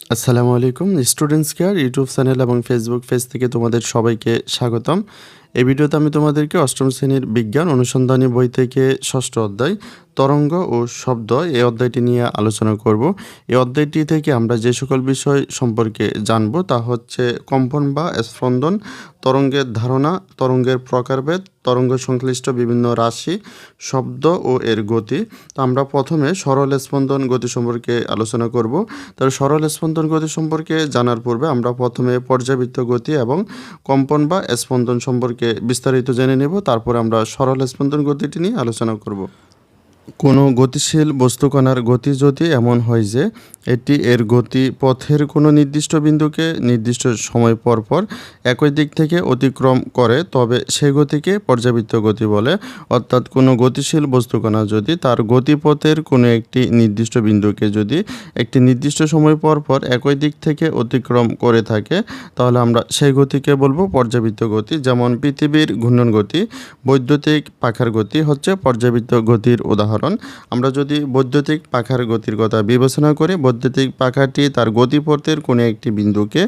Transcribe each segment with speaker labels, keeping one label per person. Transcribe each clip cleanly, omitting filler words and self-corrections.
Speaker 1: আসসালামু আলাইকুম। Students care YouTube channel এবং ফেসবুক পেজ থেকে তোমাদের সবাইকে স্বাগতম। এই ভিডিওতে আমি তোমাদেরকে অষ্টম শ্রেণীর বিজ্ঞান অনুসন্ধানী বই থেকে ষষ্ঠ অধ্যায় তরঙ্গ ও শব্দ এই অধ্যায়টি নিয়ে আলোচনা করব। এই অধ্যায়টি থেকে আমরা যে সকল বিষয় সম্পর্কে জানব তা হচ্ছে কম্পন বা স্পন্দন, তরঙ্গের ধারণা, তরঙ্গের প্রকারভেদ, তরঙ্গ সংশ্লিষ্ট বিভিন্ন রাশি, শব্দ ও এর গতি। তো আমরা প্রথমে সরল স্পন্দন গতি সম্পর্কে আলোচনা করব। তাহলে সরল স্পন্দন গতি সম্পর্কে জানার পূর্বে আমরা প্রথমে পর্যাবৃত্ত গতি এবং কম্পন বা স্পন্দন সম্পর্কে বিস্তারিত জেনে নেব। তারপরে আমরা সরল স্পন্দন গতিটি নিয়ে আলোচনা করব। কোনো গতিশীল বস্তুকণার গতি যদি এমন হয় যে এটি এর গতি পথের কোনো নির্দিষ্ট বিন্দুকে নির্দিষ্ট সময় পর পর একই দিক থেকে অতিক্রম করে, তবে সেই গতিকে পর্যাবৃত্ত গতি বলে। অর্থাৎ কোনো গতিশীল বস্তুকণা যদি তার গতিপথের কোনো একটি নির্দিষ্ট বিন্দুকে যদি একটি নির্দিষ্ট সময় পর পর একই দিক থেকে অতিক্রম করে থাকে, তাহলে আমরা সেই গতিকে বলবো পর্যাবৃত্ত গতি। যেমন পৃথিবীর ঘূর্ণন গতি, বৈদ্যুতিক পাখার গতি হচ্ছে পর্যাবৃত্ত গতির উদাহরণ। আমরা যদি বৈদ্যুতিক পাখার গতির কথা বিবেচনা করি, বৈদ্যুতিক পাখাটি তার গতিপথের কোনো একটি বিন্দুকে,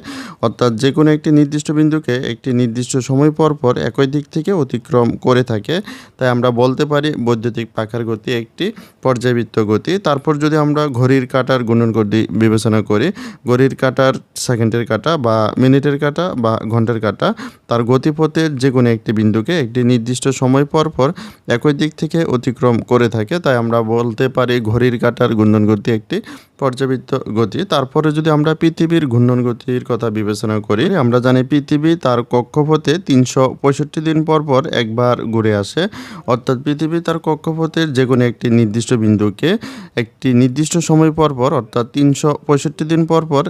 Speaker 1: অর্থাৎ যে কোনো একটি নির্দিষ্ট বিন্দুকে একটি নির্দিষ্ট সময় পর পর একই দিক থেকে অতিক্রম করে থাকে, তাই আমরা বলতে পারি বৈদ্যুতিক পাখার গতি একটি পর্যাবৃত্ত গতি। তারপর যদি আমরা ঘড়ির কাঁটার ঘূর্ণন গতি বিবেচনা করি, ঘড়ির কাঁটার সেকেন্ডের কাঁটা বা মিনিটের কাঁটা বা ঘন্টার কাঁটা তার গতিপথের যে কোনো একটি বিন্দুকে একটি নির্দিষ্ট সময় পর পর একই দিক থেকে অতিক্রম করে থাকে, তাই আমরা বলতে পারি ঘড়ির কাঁটার ঘূর্ণন গতি একটি পর্যাবৃত্ত গতি। তারপরে যদি আমরা পৃথিবীর ঘূর্ণন গতির কথা বিবেচনা করি, আমরা জানি পৃথিবী তার কক্ষপথে 365 দিন পর পর একবার ঘুরে আসে। অর্থাৎ পৃথিবী তার কক্ষপথের যে কোনো একটি নির্দিষ্ট বিন্দুকে একটি নির্দিষ্ট সময় পর পর, অর্থাৎ 365 দিন পর পর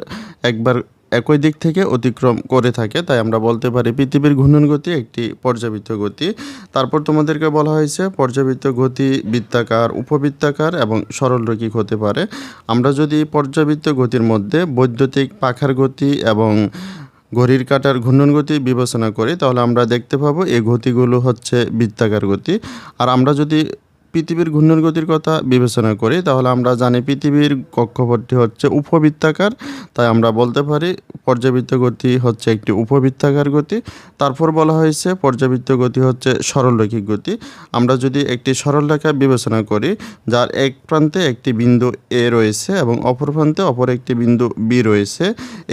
Speaker 1: একবার একই দিক থেকে অতিক্রম করে থাকে, তাই আমরা বলতে পারি পৃথিবীর ঘূর্ণন গতি একটি পর্যাবৃত্ত গতি। তারপর তোমাদেরকে বলা হয়েছে পর্যাবৃত্ত গতি বৃত্তাকার, উপবৃত্তাকার এবং সরলরৈখিক হতে পারে। আমরা যদি পর্যাবৃত্ত গতির মধ্যে বৈদ্যুতিক পাখার গতি এবং ঘড়ির কাঁটার ঘূর্ণন গতি বিবেচনা করি, তাহলে আমরা দেখতে পাবো এই গতিগুলো হচ্ছে বৃত্তাকার গতি। আর আমরা যদি পৃথিবীর ঘূর্ণন গতির কথা বিবেচনা করি, তাহলে আমরা জানি পৃথিবীর কক্ষপথটি হচ্ছে উপবৃত্তাকার, তাই আমরা বলতে পারি পর্যাবৃত্ত গতি হচ্ছে একটি উপবৃত্তাকার গতি। তারপর বলা হয়েছে পর্যাবৃত্ত গতি হচ্ছে সরলরৈখিক গতি। আমরা যদি একটি সরলরেখা বিবেচনা করি, যার এক প্রান্তে একটি বিন্দু এ রয়েছে এবং অপর প্রান্তে অপর একটি বিন্দু বি রয়েছে,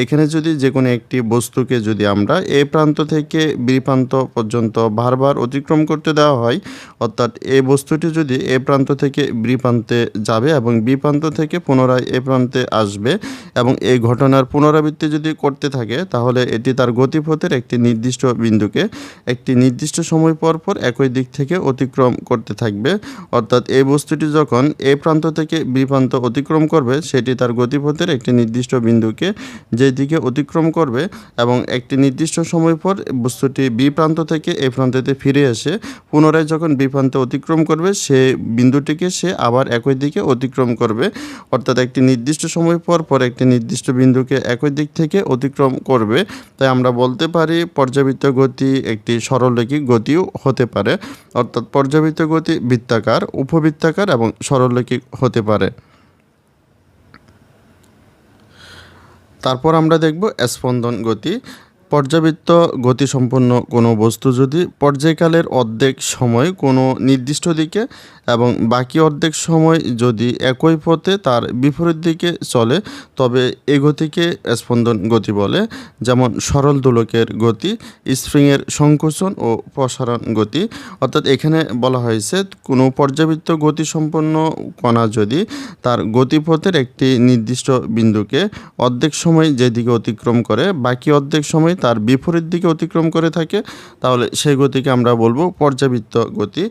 Speaker 1: এখানে যদি যে কোনো একটি বস্তুকে যদি আমরা এ প্রান্ত থেকে বি প্রান্ত পর্যন্ত বারবার অতিক্রম করতে দেওয়া হয়, অর্থাৎ এই বস্তুটি যদি এ প্রান্ত থেকে বি প্রান্তে যাবে এবং বি প্রান্ত থেকে পুনরায় এ প্রান্তে আসবে এবং এই ঘটনার পুনরাবৃত্তি যদি করতে থাকে, তাহলে এটি তার গতিপথের একটি নির্দিষ্ট বিন্দুকে একটি নির্দিষ্ট সময় পর পর একই দিক থেকে অতিক্রম করতে থাকবে। অর্থাৎ এই বস্তুটি যখন এ প্রান্ত থেকে বি প্রান্ত অতিক্রম করবে, সেটি তার গতিপথের একটি নির্দিষ্ট বিন্দুকে যে দিকে অতিক্রম করবে এবং একটি নির্দিষ্ট সময় পর বস্তুটি বি প্রান্ত থেকে এ প্রান্তেতে ফিরে এসে পুনরায় যখন বি প্রান্তে অতিক্রম করবে, সে বিন্দুটিকে সে আবার একই দিকে অতিক্রম করবে। অর্থাৎ একটি নির্দিষ্ট সময় পর পর একটি নির্দিষ্ট বিন্দুকে একই দিক থেকে অতিক্রম করবে, তাই আমরা বলতে পারি পর্যাবৃত্ত গতি একটি সরলরৈখিক গতিও হতে পারে। অর্থাৎ পর্যাবৃত্ত গতি বৃত্তাকার, উপবৃত্তাকার এবং সরলরৈখিক হতে পারে। তারপর আমরা দেখব স্পন্দন গতি। পর্যাবৃত্ত গতিসম্পন্ন কোনো বস্তু যদি পর্যায়কালের অর্ধেক সময় কোনো নির্দিষ্ট দিকে এবং বাকি অর্ধেক সময় যদি একই পথে তার বিপরীত দিকে চলে, তবে এই গতিকে স্পন্দন গতি বলে। যেমন সরল দোলকের গতি, স্প্রিংয়ের সংকোচন ও প্রসারণ গতি। অর্থাৎ এখানে বলা হয়েছে কোনো পর্যাবৃত্ত গতিসম্পন্ন কণা যদি তার গতিপথের একটি নির্দিষ্ট বিন্দুকে অর্ধেক সময় যেদিকে অতিক্রম করে, বাকি অর্ধেক সময় তার বিপরীত দিকে অতিক্রম করে থাকে, তাহলে সেই গতিকে আমরা বলবো পর্যাবৃত্ত গতি।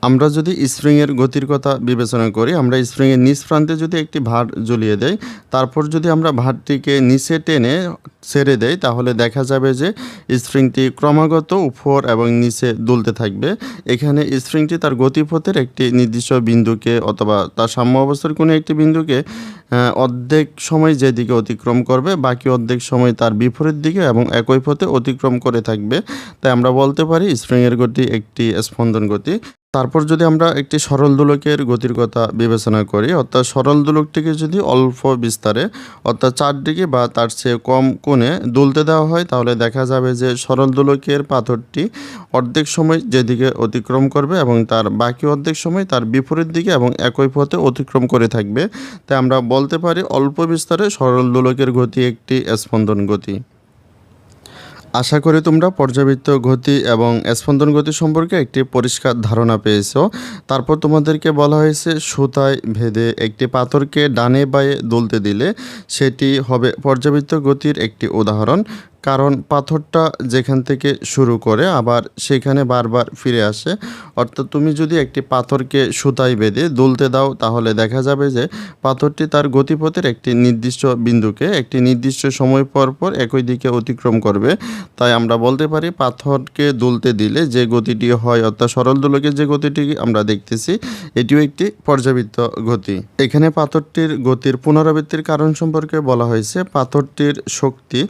Speaker 1: আমরা যদি স্প্রিংয়ের গতির কথা বিবেচনা করি, আমরা স্প্রিংয়ের নিচ প্রান্তে যদি একটি ভার ঝুলিয়ে দেই, তারপর যদি আমরা ভারটিকে নিচে টেনে ছেড়ে দেয় তাহলে দেখা যাবে যে স্প্রিংটি ক্রমাগত উপর এবং নিচে দুলতে থাকবে। এখানে স্প্রিংটি তার গতিপথের একটি নির্দিষ্ট বিন্দুকে অথবা তার সাম্য অবস্থার কোনো একটি বিন্দুকে অর্ধেক সময় যেদিকে অতিক্রম করবে, বাকি অর্ধেক সময় তার বিপরীত দিকে এবং একই পথে অতিক্রম করে থাকবে। তাই আমরা বলতে পারি স্প্রিংয়ের গতি একটি স্পন্দন গতি। তারপর যদি আমরা একটি সরল দোলকের গতির কথা বিবেচনা করি, অর্থাৎ সরল দোলকটিকে যদি অল্প বিস্তারে অর্থাৎ চারদিকে বা তার চেয়ে কম কোণে দুলতে দেওয়া হয় তাহলে দেখা যাবে যে সরল দোলকের পাথরটি অর্ধেক সময় যেদিকে অতিক্রম করবে এবং তার বাকি অর্ধেক সময় তার বিপরীত দিকে এবং একই পথে অতিক্রম করে থাকবে। তাই আমরা বলতে পারি অল্প বিস্তারে সরল দোলকের গতি একটি স্পন্দন গতি। আশা করি তোমরা পর্যাবৃত্ত গতি এবং স্পন্দন গতি সম্পর্কে একটি পরিষ্কার ধারণা পেয়েছো। তারপর তোমাদেরকে বলা হয়েছে সুতায় ভেদে একটি পাথরকে ডানে বাঁয়ে দুলতে দিলে সেটি হবে পর্যাবৃত্ত গতির একটি উদাহরণ, কারণ পাথরটা যেখান থেকে শুরু করে আবার সেখানে বারবার ফিরে আসে। অর্থাৎ তুমি যদি একটি পাথরকে সুতায় বেঁধে দুলতে দাও তাহলে দেখা যাবে যে পাথরটি তার গতিপথের একটি নির্দিষ্ট বিন্দুকে একটি নির্দিষ্ট সময় পর পর একই দিকে অতিক্রম করবে। তাই আমরা বলতে পারি পাথরকে দুলতে দিলে যে গতিটি হয় অর্থাৎ সরল দোলকের যে গতিটি আমরা দেখতেছি এটিও একটি পর্যাবৃত্ত গতি। এখানে পাথরটির গতির পুনরাবৃত্তির কারণ সম্পর্কে বলা হয়েছে। পাথরটির শক্তি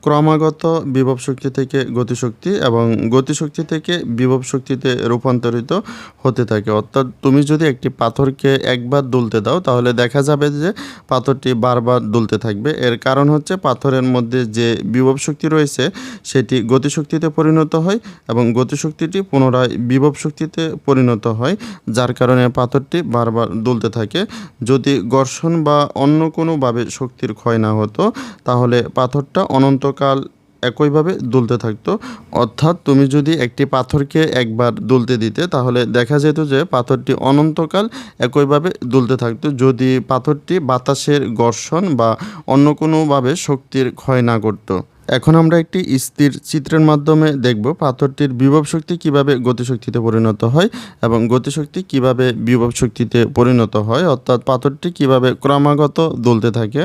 Speaker 1: ক্রমাগত বিভব শক্তি থেকে গতিশক্তি এবং গতিশক্তি থেকে বিভব শক্তিতে রূপান্তরিত হতে থাকে। অর্থাৎ তুমি যদি একটি পাথরকে একবার দুলতে দাও তাহলে দেখা যাবে যে পাথরটি বারবার দুলতে থাকবে। এর কারণ হচ্ছে পাথরের মধ্যে যে বিভব শক্তি রয়েছে সেটি গতিশক্তিতে পরিণত হয় এবং গতিশক্তিটি পুনরায় বিভব শক্তিতে পরিণত হয়, যার কারণে পাথরটি বারবার দুলতে থাকে। যদি ঘর্ষণ বা অন্য কোনোভাবে শক্তির ক্ষয় না হতো তাহলে পাথরটা অনন্তকাল একইভাবে দুলতে থাকতো। অর্থাৎ তুমি যদি একটি পাথরকে একবার দুলতে দিতে তাহলে দেখা যেত যে পাথরটি অনন্তকাল একইভাবে দুলতে থাকতো, যদি পাথরটি বাতাসের ঘর্ষণ বা অন্য কোনোভাবে শক্তির ক্ষয় না করতো। এখন আমরা একটি স্থির চিত্রের মাধ্যমে দেখব পাথরটির বিভব শক্তি কীভাবে গতিশক্তিতে পরিণত হয় এবং গতিশক্তি কীভাবে বিভব শক্তিতে পরিণত হয়, অর্থাৎ পাথরটি কীভাবে ক্রমাগত দুলতে থাকে।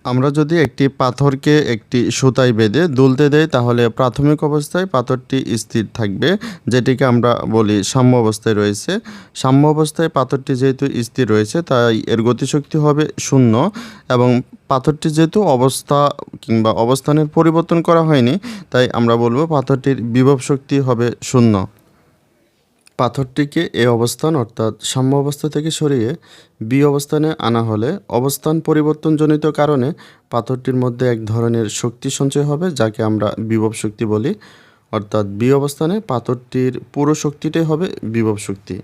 Speaker 1: আমরা যদি একটি পাথরকে একটি সুতায় বেঁধে দুলতে দেই তাহলে প্রাথমিক অবস্থায় পাথরটি স্থির থাকবে, যেটিকে আমরা বলি সাম্য অবস্থায় রয়েছে। সাম্য অবস্থায় পাথরটি যেহেতু স্থির রয়েছে তাই এর গতিশক্তি হবে 0 এবং পাথরটি যেহেতু অবস্থা কিংবা অবস্থানের পরিবর্তন করা হয়নি তাই আমরা বলবো পাথরটির বিভব শক্তি হবে 0। পাথরটিকে এ অবস্থান অর্থাৎ সাম্য অবস্থা থেকে সরিয়ে বি অবস্থানে আনা হলে অবস্থান পরিবর্তনজনিত কারণে পাথরটির মধ্যে এক ধরনের শক্তি সঞ্চয় হবে যাকে আমরা বিভব শক্তি বলি। অর্থাৎ বি অবস্থানে পাথরটির পুরো শক্তিটাই হবে বিভব শক্তি,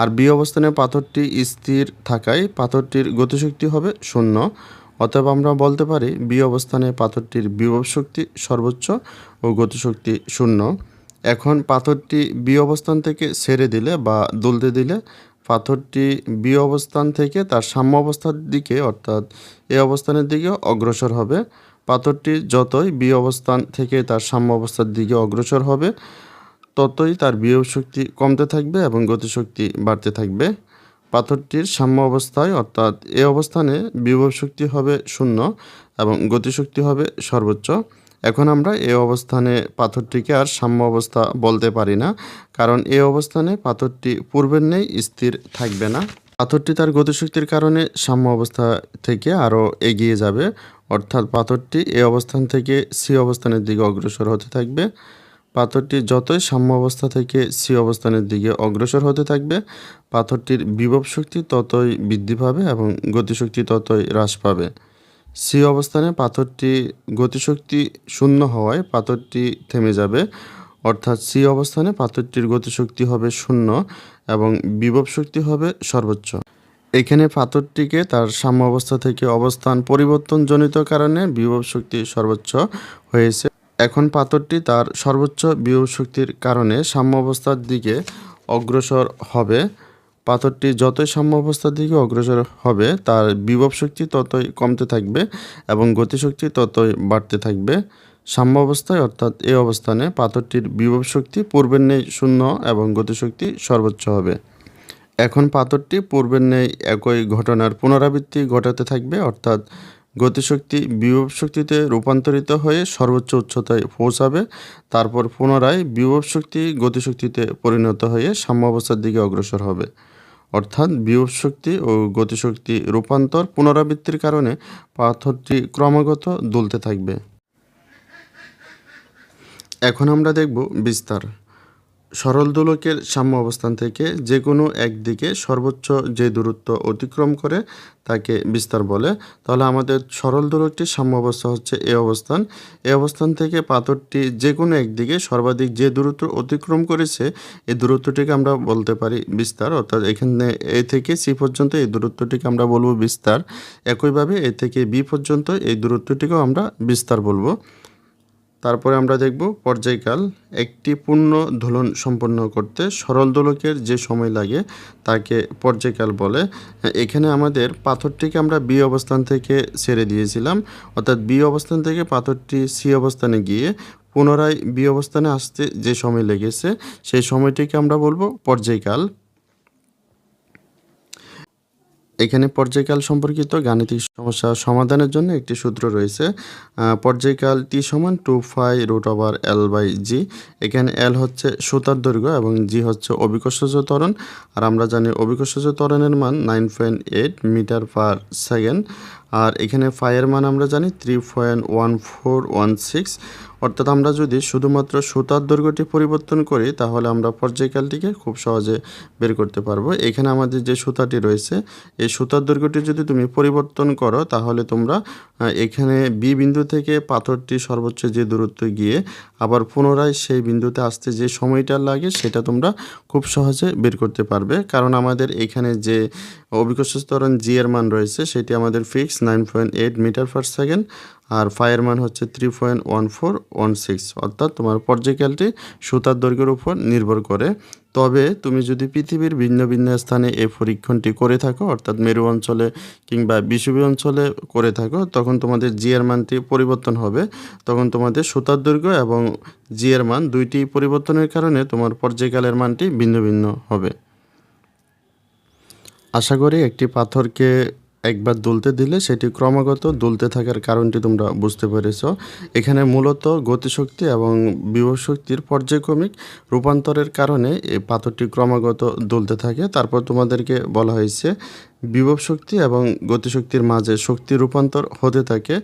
Speaker 1: আর বি অবস্থানে পাথরটি স্থির থাকায় পাথরটির গতিশক্তি হবে 0। অতএব আমরা বলতে পারি বি অবস্থানে পাথরটির বিভব শক্তি সর্বোচ্চ ও গতিশক্তি 0। এখন পাথরটি বি অবস্থান থেকে ছেড়ে দিলে বা দুলতে দিলে পাথরটি বি অবস্থান থেকে তার সাম্য অবস্থার দিকে অর্থাৎ এ অবস্থানের দিকে অগ্রসর হবে। পাথরটি যতই বি অবস্থান থেকে তার সাম্য অবস্থার দিকে অগ্রসর হবে ততই তার বিভব শক্তি কমতে থাকবে এবং গতিশক্তি বাড়তে থাকবে। পাথরটির সাম্য অবস্থায় অর্থাৎ এ অবস্থানে বিভব শক্তি হবে 0 এবং গতিশক্তি হবে সর্বোচ্চ। এখন আমরা এ অবস্থানে পাথরটিকে আর সাম্য অবস্থা বলতে পারি না, কারণ এ অবস্থানে পাথরটি পূর্বের ন্যায় স্থির থাকবে না। পাথরটি তার গতিশক্তির কারণে সাম্য অবস্থা থেকে আরও এগিয়ে যাবে, অর্থাৎ পাথরটি এ অবস্থান থেকে সি অবস্থানের দিকে অগ্রসর হতে থাকবে। পাথরটি যতই সাম্য অবস্থা থেকে সি অবস্থানের দিকে অগ্রসর হতে থাকবে পাথরটির বিভব শক্তি ততই বৃদ্ধি পাবে এবং গতিশক্তি ততই হ্রাস পাবে। সি অবস্থানে পাথরটি গতিশক্তি 0 হওয়ায় পাথরটি থেমে যাবে, অর্থাৎ সি অবস্থানে পাথরটির গতিশক্তি হবে 0 এবং বিভব শক্তি হবে সর্বোচ্চ। এখানে পাথরটিকে তার সাম্য অবস্থা থেকে অবস্থান পরিবর্তনজনিত কারণে বিভব শক্তি সর্বোচ্চ হয়েছে। এখন পাথরটি তার সর্বোচ্চ বিভব শক্তির কারণে সাম্য অবস্থার দিকে অগ্রসর হবে। পাথরটি যতই সাম্য অবস্থার দিকে অগ্রসর হবে তার বিভব শক্তি ততই কমতে থাকবে এবং গতিশক্তি ততই বাড়তে থাকবে। সাম্য অবস্থায় অর্থাৎ এ অবস্থানে পাথরটির বিভব শক্তি পূর্বের ন্যায় 0 এবং গতিশক্তি সর্বোচ্চ হবে। এখন পাথরটি পূর্বের ন্যায় একই ঘটনার পুনরাবৃত্তি ঘটাতে থাকবে, অর্থাৎ গতিশক্তি বিভব শক্তিতে রূপান্তরিত হয়ে সর্বোচ্চ উচ্চতায় পৌঁছাবে, তারপর পুনরায় বিভব শক্তি গতিশক্তিতে পরিণত হয়ে সাম্যাবস্থার দিকে অগ্রসর হবে। অর্থাৎ বিভব শক্তি ও গতিশক্তি রূপান্তর পুনরাবৃত্তির কারণে পাথরটি ক্রমাগত দুলতে থাকবে। এখন আমরা দেখব বিস্তার। সরল দোলকের সাম্য অবস্থান থেকে যে কোনো একদিকে সর্বোচ্চ যে দূরত্ব অতিক্রম করে তাকে বিস্তার বলে। তাহলে আমাদের সরল দোলকটির সাম্য অবস্থা হচ্ছে এই অবস্থান। এই অবস্থান থেকে পাথরটি যে কোনো একদিকে সর্বাধিক যে দূরত্ব অতিক্রম করেছে এই দূরত্বটিকে আমরা বলতে পারি বিস্তার। অর্থাৎ এখানে এ থেকে সি পর্যন্ত এই দূরত্বটিকে আমরা বলবো বিস্তার। একইভাবে এ থেকে বি পর্যন্ত এই দূরত্বটিকেও আমরা বিস্তার বলবো। তারপরে আমরা দেখব পর্যায়কাল। একটি পূর্ণ দোলন সম্পন্ন করতে সরল দোলকের যে সময় লাগে তাকে পর্যায়কাল বলে। এখানে আমাদের পাথরটিকে আমরা বি অবস্থান থেকে ছেড়ে দিয়েছিলাম, অর্থাৎ বি অবস্থান থেকে পাথরটি সি অবস্থানে গিয়ে পুনরায় বি অবস্থানে আসতে যে সময় লেগেছে সেই সময়টিকে আমরা বলবো পর্যায়কাল। এখানে পর্যায়কাল সম্পর্কিত গাণিতিক সমস্যা সমাধানের জন্য একটি সূত্র রয়েছে। পর্যায়কাল টি সমান 2π√L/g। এখানে L হচ্ছে সুতার দৈর্ঘ্য এবং g হচ্ছে অভিকর্ষজ ত্বরণ। আর আমরা জানি অভিকর্ষজ ত্বরণের মান 9.8 মিটার পার সেকেন্ড। আর এখানে ফাইয়ের মান আমরা জানি 3.1416। অর্থাৎ আমরা যদি শুধুমাত্র সুতার দৈর্ঘ্যটি পরিবর্তন করি তাহলে আমরা পর্যায়কালটিকে খুব সহজে বের করতে পারবো। এখানে আমাদের যে সুতাটি রয়েছে এই সুতার দৈর্ঘ্যটি যদি তুমি পরিবর্তন করো তাহলে তোমরা এখানে বি বিন্দু থেকে পাথরটি সর্বোচ্চ যে দূরত্ব গিয়ে আবার পুনরায় সেই বিন্দুতে আসতে যে সময়টা লাগে সেটা তোমরা খুব সহজে বের করতে পারবে। কারণ আমাদের এখানে যে অভিকর্ষজ ত্বরণ জি এর মান রয়েছে সেটি আমাদের ফিক্স 9.8 মিটার পার সেকেন্ড আর ফাইয়ের মান হচ্ছে 3.1416। অর্থাৎ তোমার পর্যায়কালটি সুতার দৈর্ঘ্যের উপর নির্ভর করে। তবে তুমি যদি পৃথিবীর ভিন্ন ভিন্ন স্থানে এই পরীক্ষণটি করে থাকো, অর্থাৎ মেরু অঞ্চলে কিংবা বিষুবীয় অঞ্চলে করে থাকো, তখন তোমাদের জি এর মানটি পরিবর্তন হবে। তখন তোমাদের সুতার দৈর্ঘ্য এবং জি এর মান দুইটি পরিবর্তনের কারণে তোমার পর্যায়কালের মানটি ভিন্ন ভিন্ন হবে। আশা করি একটি পাথরকে একবার দুলতে দিলে সেটি ক্রমাগত দুলতে থাকার কারণটি তোমরা বুঝতে পেরেছ। এখানে মূলত গতিশক্তি এবং বিভব শক্তির পর্যায়ক্রমিক রূপান্তরের কারণে এই পাথরটি ক্রমাগত দুলতে থাকে। তারপর তোমাদেরকে বলা হয়েছে বিভব শক্তি এবং গতিশক্তির মাঝে শক্তি রূপান্তর হতে থাকে।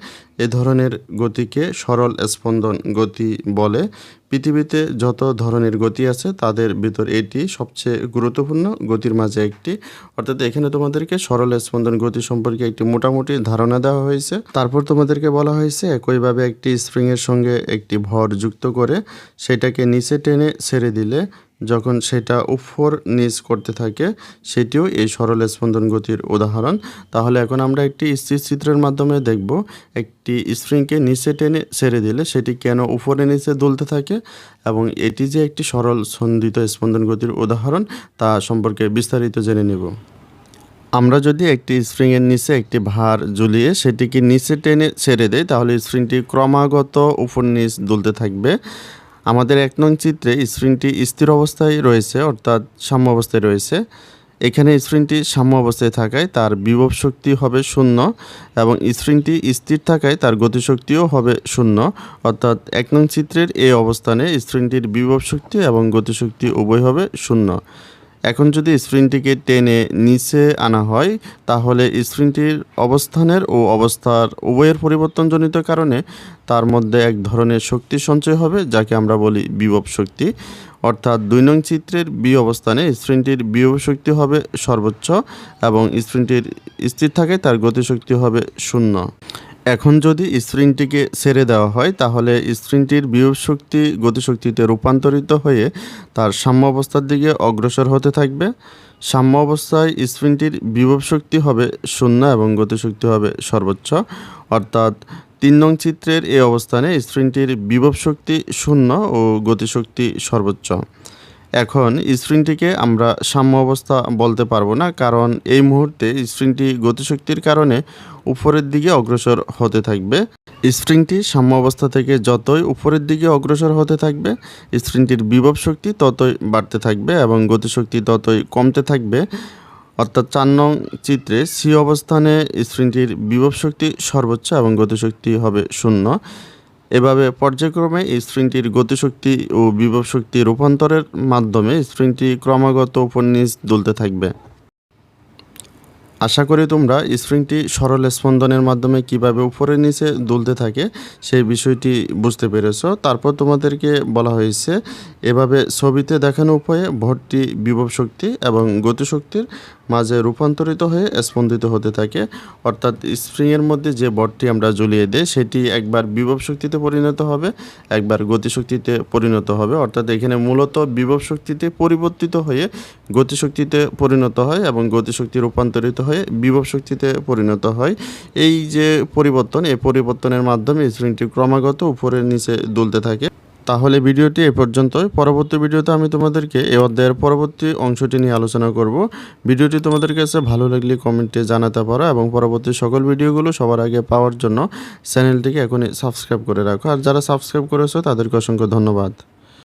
Speaker 1: এ ধরনের গতিকে সরল স্পন্দন গতি বলে। পৃথিবীতে যত ধরনের গতি আছে তাদের ভিতর এটি সবচেয়ে গুরুত্বপূর্ণ গতির মাঝে একটি। অর্থাৎ এখানে তোমাদেরকে সরল স্পন্দন গতি সম্পর্কে একটি মোটামুটি ধারণা দেওয়া হয়েছে। তারপর তোমাদেরকে বলা হয়েছে একইভাবে একটি স্প্রিংয়ের সঙ্গে একটি ভর যুক্ত করে সেটাকে নিচে টেনে ছেড়ে দিলে যখন সেটা উপর নিচ করতে থাকে সেটিও এই সরল স্পন্দন গতির উদাহরণ। তাহলে এখন আমরা একটি স্থির চিত্রের মাধ্যমে দেখব একটি স্প্রিংকে নিচে টেনে ছেড়ে দিলে সেটি কেন উপরে নিচে দুলতে থাকে এবং এটি যে একটি সরল স্পন্দিত স্পন্দন গতির উদাহরণ তা সম্পর্কে বিস্তারিত জেনে নেব। আমরা যদি একটি স্প্রিংয়ের নিচে একটি ভার ঝুলিয়ে সেটিকে নিচে টেনে ছেড়ে দেই তাহলে স্প্রিংটি ক্রমাগত উপর নিচ দুলতে থাকবে। আমাদের 1 নং চিত্রে স্প্রিংটি স্থির অবস্থায় রয়েছে, অর্থাৎ সাম্য অবস্থায় রয়েছে। এখানে স্প্রিংটি সাম্য অবস্থায় থাকায় তার বিভব শক্তি হবে 0 এবং স্প্রিংটি স্থির থাকায় তার গতিশক্তিও হবে 0। অর্থাৎ 1 নং চিত্রের এই অবস্থানে স্প্রিংটির বিভব শক্তি এবং গতিশক্তি উভয় হবে 0। এখন যদি স্প্রিংটিকে টেনে নিচে আনা হয় তাহলে স্প্রিংটির অবস্থানের ও অবস্থার উভয়ের পরিবর্তনজনিত কারণে তার মধ্যে এক ধরনের শক্তি সঞ্চয় হবে যাকে আমরা বলি বিভব শক্তি। অর্থাৎ 2 নং চিত্রের বি অবস্থানে স্প্রিংটির বিভব শক্তি হবে সর্বোচ্চ এবং স্প্রিংটির স্থির থাকায় তার গতিশক্তি হবে 0। এখন যদি স্প্রিংটিকে ছেড়ে দেওয়া হয় তাহলে স্প্রিংটির বিভব শক্তি গতিশক্তিতে রূপান্তরিত হয়ে তার সাম্য অবস্থার দিকে অগ্রসর হতে থাকবে। সাম্য অবস্থায় স্প্রিংটির বিভব শক্তি হবে 0 এবং গতিশক্তি হবে সর্বোচ্চ। অর্থাৎ 3 নং চিত্রের এই অবস্থানে স্প্রিংটির বিভব শক্তি 0 ও গতিশক্তি সর্বোচ্চ। এখন স্প্রিংটিকে আমরা সাম্য অবস্থা বলতে পারবো না, কারণ এই মুহূর্তে স্প্রিংটি গতিশক্তির কারণে উপরের দিকে অগ্রসর হতে থাকবে। স্প্রিংটি সাম্য অবস্থা থেকে যতই উপরের দিকে অগ্রসর হতে থাকবে স্প্রিংটির বিভব শক্তি ততই বাড়তে থাকবে এবং গতিশক্তি ততই কমতে থাকবে। অর্থাৎ 4 নং চিত্রে সি অবস্থানে স্প্রিংটির বিভব শক্তি সর্বোচ্চ এবং গতিশক্তি হবে 0। এভাবে পর্যায়ক্রমে স্প্রিংটির গতিশক্তি ও বিভব শক্তি রূপান্তরের মাধ্যমে স্প্রিংটি ক্রমাগত উপর নিচ দুলতে থাকবে। আশা করি তোমরা স্প্রিংটি সরল স্পন্দনের মাধ্যমে কিভাবে উপরে নিচে দুলতে থাকে সেই বিষয়টি বুঝতে পেরেছো। তারপর তোমাদেরকে বলা হয়েছে এভাবে ছবিতে দেখানো উপায়ে ভরটি বিভব শক্তি এবং গতিশক্তির মাঝে রূপান্তরিত হয়ে স্পন্দিত হতে থাকে। অর্থাৎ স্প্রিংয়ের মধ্যে যে ভরটি আমরা ঝুলিয়ে দিই সেটি একবার বিভব শক্তিতে পরিণত হবে, একবার গতিশক্তিতে পরিণত হবে। অর্থাৎ এখানে মূলত বিভব শক্তিতে পরিবর্তিত হয়ে গতিশক্তিতে পরিণত হয় এবং গতিশক্তি রূপান্তরিত হয়ে বিভব শক্তিতে পরিণত হয়। এই যে পরিবর্তন, এই পরিবর্তনের মাধ্যমে স্প্রিংটি ক্রমাগত উপরে নিচে দুলতে থাকে। তাহলে ভিডিওটি এ পর্যন্তই। পরবর্তী ভিডিওতে আমি তোমাদেরকে এই অধ্যায়ের পরবর্তী অংশটি নিয়ে আলোচনা করব। ভিডিওটি তোমাদের কাছে ভালো লাগলে কমেন্টে জানাতে পারো এবং পরবর্তী সকল ভিডিওগুলো সবার আগে পাওয়ার জন্য চ্যানেলটিকে এখনই সাবস্ক্রাইব করে রাখো। আর যারা সাবস্ক্রাইব করেছো তাদেরকে অসংখ্য ধন্যবাদ।